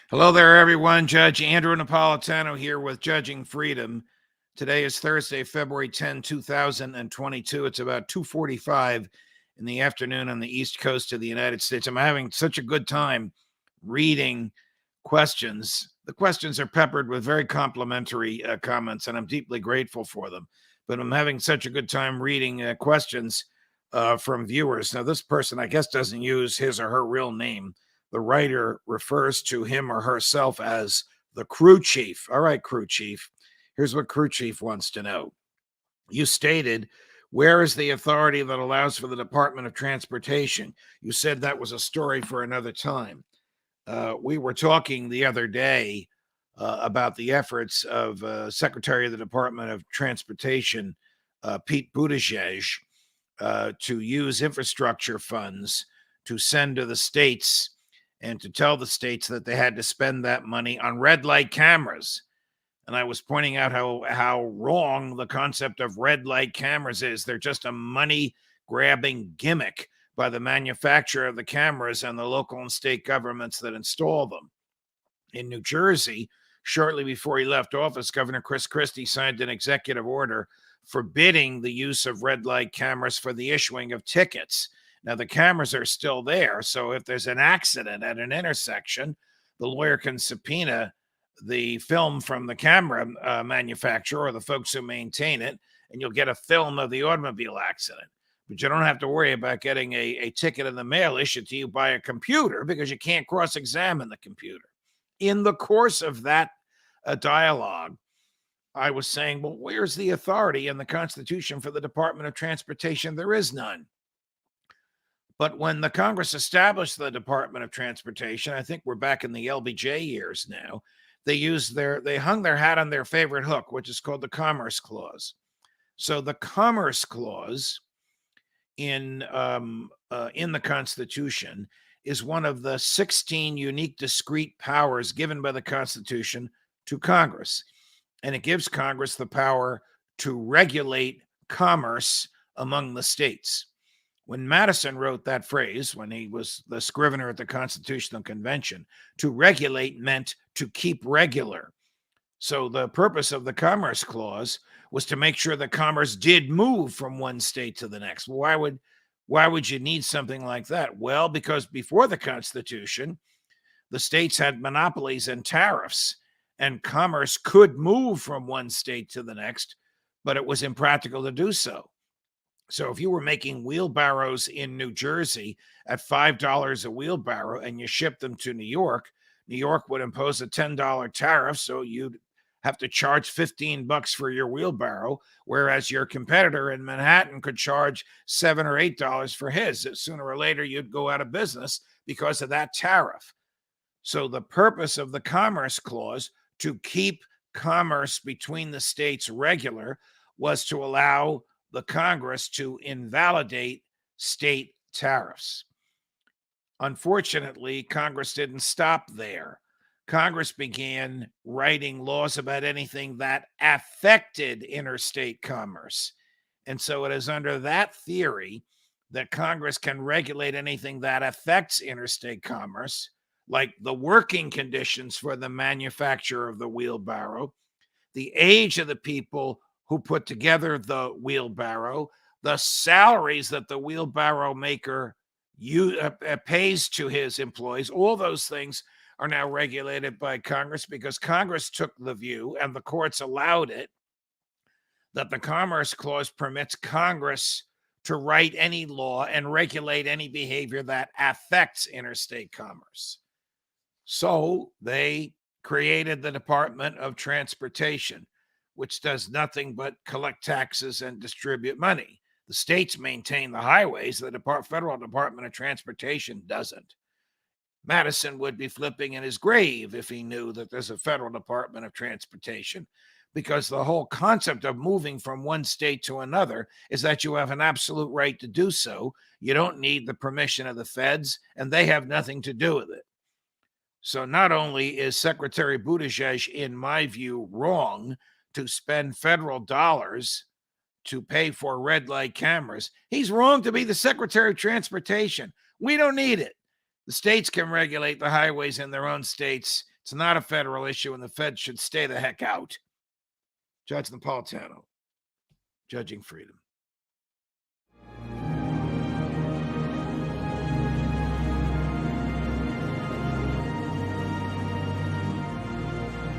Hello there, everyone. Judge Andrew Napolitano here with Judging Freedom. Today is Thursday, February 10, 2022. It's about 2:45 in the afternoon on the East Coast of the United States. I'm having such a good time reading questions. The questions are peppered with very complimentary comments, and I'm deeply grateful for them. But I'm having such a good time reading questions from viewers. Now, this person, I guess, doesn't use his or her real name. The writer refers to him or herself as the crew chief. All right, crew chief. Here's what crew chief wants to know. You stated, where is the authority that allows for the Department of Transportation? You said that was a story for another time. We were talking the other day about the efforts of Secretary of the Department of Transportation, Pete Buttigieg, to use infrastructure funds to send to the states and to tell the states that they had to spend that money on red light cameras. And I was pointing out how wrong the concept of red light cameras is. They're just a money-grabbing gimmick by the manufacturer of the cameras and the local and state governments that install them. In New Jersey, shortly before he left office, Governor Chris Christie signed an executive order forbidding the use of red light cameras for the issuing of tickets. Now, the cameras are still there, so if there's an accident at an intersection, the lawyer can subpoena the film from the camera manufacturer or the folks who maintain it, and you'll get a film of the automobile accident. But you don't have to worry about getting a ticket in the mail issued to you by a computer because you can't cross-examine the computer. In the course of that dialogue, I was saying, well, where's the authority in the Constitution for the Department of Transportation? There is none. But when the Congress established the Department of Transportation, I think we're back in the LBJ years now, they hung their hat on their favorite hook, which is called the Commerce Clause. So the Commerce Clause in the Constitution is one of the 16 unique discrete powers given by the Constitution to Congress. And it gives Congress the power to regulate commerce among the states. When Madison wrote that phrase, when he was the scrivener at the Constitutional Convention, to regulate meant to keep regular. So the purpose of the Commerce Clause was to make sure that commerce did move from one state to the next. Why would you need something like that? Well, because before the Constitution, the states had monopolies and tariffs, and commerce could move from one state to the next, but it was impractical to do so. So if you were making wheelbarrows in New Jersey at $5 a wheelbarrow and you shipped them to New York would impose a $10 tariff, so you'd have to charge $15 for your wheelbarrow, whereas your competitor in Manhattan could charge $7 or $8 for his. Sooner or later, you'd go out of business because of that tariff. So the purpose of the Commerce Clause, to keep commerce between the states regular, was to allow the Congress to invalidate state tariffs. Unfortunately, Congress didn't stop there. Congress began writing laws about anything that affected interstate commerce. And so it is under that theory that Congress can regulate anything that affects interstate commerce, like the working conditions for the manufacture of the wheelbarrow, the age of the people who put together the wheelbarrow, the salaries that the wheelbarrow maker pays to his employees. All those things are now regulated by Congress because Congress took the view, and the courts allowed it, that the Commerce Clause permits Congress to write any law and regulate any behavior that affects interstate commerce. So they created the Department of Transportation, which does nothing but collect taxes and distribute money. The states maintain the highways. The federal Department of Transportation doesn't. Madison would be flipping in his grave if he knew that there's a federal Department of Transportation, because the whole concept of moving from one state to another is that you have an absolute right to do so. You don't need the permission of the feds, and they have nothing to do with it. So not only is Secretary Buttigieg, in my view, wrong to spend federal dollars to pay for red light cameras, he's wrong to be the Secretary of Transportation. We don't need it. The states can regulate the highways in their own states. It's not a federal issue, and the Fed should stay the heck out. Judge Napolitano, Judging Freedom.